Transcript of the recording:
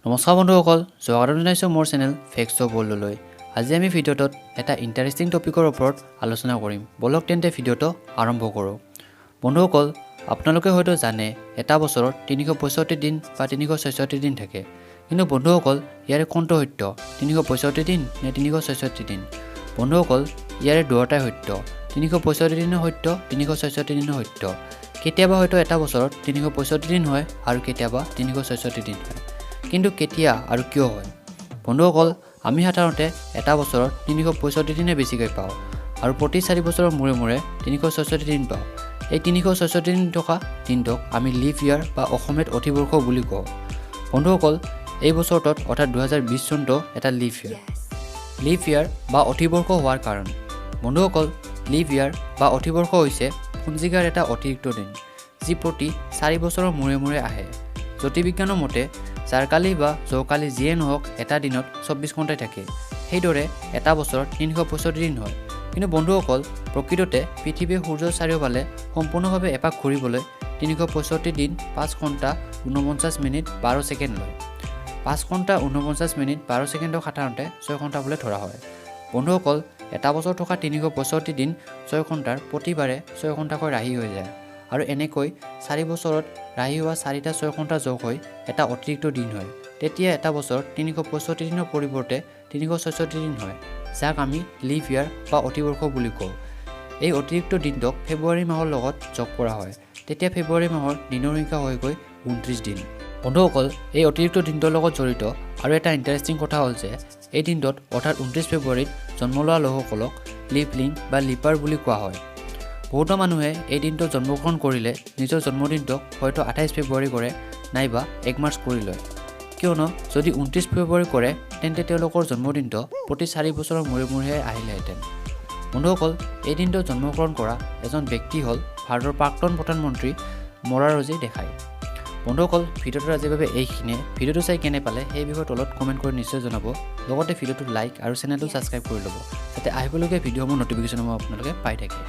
নমস্কাৰ বন্ধুসকল, স্বাগতম জনাইছোঁ মোৰ চেনেল ফেক্স অফ ৱৰ্ল্ডলৈ। আজি আমি ভিডিঅ'টোত এটা ইণ্টাৰেষ্টিং টপিকৰ ওপৰত আলোচনা কৰিম। বলক তেন্তে ভিডিঅ'টো আৰম্ভ কৰোঁ। বন্ধুসকল, আপোনালোকে হয়তো জানে এটা বছৰত 365 দিন বা 366 দিন থাকে। কিন্তু বন্ধুসকল, ইয়াৰে কোনটো সত্য, 365 দিন নে 366 দিন? বন্ধুসকল, ইয়াৰে দুয়োটাই সত্য। 365 দিনো সত্য, 366 দিনো সত্য। কেতিয়াবা হয়তো এটা বছৰত 365 দিন হয় আৰু কেতিয়াবা 366 দিন হয়। কিন্তু কেতিয়া আৰু কিয় হয়? বন্ধুসকল, আমি সাধাৰণতে এটা বছৰত 365 দিনে বেছিকৈ পাওঁ আৰু প্ৰতি 4 বছৰৰ মূৰে মূৰে 366 দিন পাওঁ। এই 366 দিন থকা দিনটোক আমি লিভ ইয়াৰ বা অসমীয়াত অতিবৰ্ষ বুলি কওঁ। বন্ধুসকল, এই বছৰটোত অৰ্থাৎ 2020 চনটো এটা লিভ ইয়াৰ। লিভ ইয়াৰ বা অতিবৰ্ষ হোৱাৰ কাৰণ। বন্ধুসকল, লিভ ইয়াৰ বা অতিবৰ্ষ হৈছে পঞ্জিকাৰ এটা অতিৰিক্ত দিন, যি প্ৰতি 4 বছৰৰ মূৰে মূৰে আহে। জ্যোতিৰ্বিজ্ঞানৰ মতে জাৰকালি বা জৌকালি যিয়ে নহওক এটা দিনত 24 ঘণ্টাই থাকে। সেইদৰে এটা বছৰত 365 দিন হয়। কিন্তু বন্ধুসকল, প্ৰকৃততে পৃথিৱীৰ সূৰ্যৰ চাৰিওফালে সম্পূৰ্ণভাৱে এপাক ঘূৰিবলৈ 365 দিন 5 ঘণ্টা 49 মিনিট 12 ছেকেণ্ড লয়। 5 ঘণ্টা 49 মিনিট 12 ছেকেণ্ডক সাধাৰণতে 6 ঘণ্টা বুলি ধৰা হয়। বন্ধুসকল, এটা বছৰ থকা 365 দিন 6 ঘণ্টাৰ প্ৰতিবাৰে 6 ঘণ্টাকৈ ৰাহি হৈ যায় আৰু এনেকৈ 4 বছৰত ৰাহি হোৱা 4টা 6 ঘণ্টা যোগ হৈ এটা অতিৰিক্ত দিন হয়। তেতিয়া এটা বছৰত 365 দিনৰ পৰিৱৰ্তে 366 দিন হয়, যাক আমি লিভ ইয়াৰ বা অতিবৰ্ষ বুলি কওঁ। এই অতিৰিক্ত দিনটোক ফেব্ৰুৱাৰী মাহৰ লগত যোগ কৰা হয়। তেতিয়া ফেব্ৰুৱাৰী মাহৰ দিনৰ সংখ্যা হৈ গৈ 29 দিন। বন্ধুসকল, এই অতিৰিক্ত দিনটোৰ লগত জড়িত আৰু এটা ইণ্টাৰেষ্টিং কথা হ'ল যে এই দিনটোত অৰ্থাৎ 29 ফেব্ৰুৱাৰীত জন্ম লোৱা লোকসকলক লিভলিং বা লিপাৰ বুলি কোৱা হয়। বহুতো মানুহে এই দিনটোত জন্মগ্ৰহণ কৰিলে নিজৰ জন্মদিনটোক হয়তো 28 ফেব্ৰুৱাৰী কৰে নাইবা 1 মাৰ্চ কৰি লয়। কিয়নো যদি 29 ফেব্ৰুৱাৰী কৰে তেন্তে তেওঁলোকৰ জন্মদিনটো প্ৰতি 4 বছৰৰ মূৰে মূৰেহে আহিলেহেঁতেন। বন্ধুসকল, এই দিনটোত জন্মগ্ৰহণ কৰা এজন ব্যক্তি হ'ল ভাৰতৰ প্ৰাক্তন প্ৰধানমন্ত্ৰী মৰাৰজী দেশাই। বন্ধুসকল, ভিডিঅ'টোৰ আজিৰ বাবে এইখিনিয়ে। ভিডিঅ'টো চাই কেনে পালে সেই বিষয়ে তলত কমেণ্ট কৰি নিশ্চয় জনাব। লগতে ভিডিঅ'টো লাইক আৰু চেনেলটো ছাবস্ক্ৰাইব কৰি ল'ব, যাতে আহিবলগীয়া ভিডিঅ'সমূহ ন'টিফিকেশ্যনসমূহ আপোনালোকে পাই থাকে।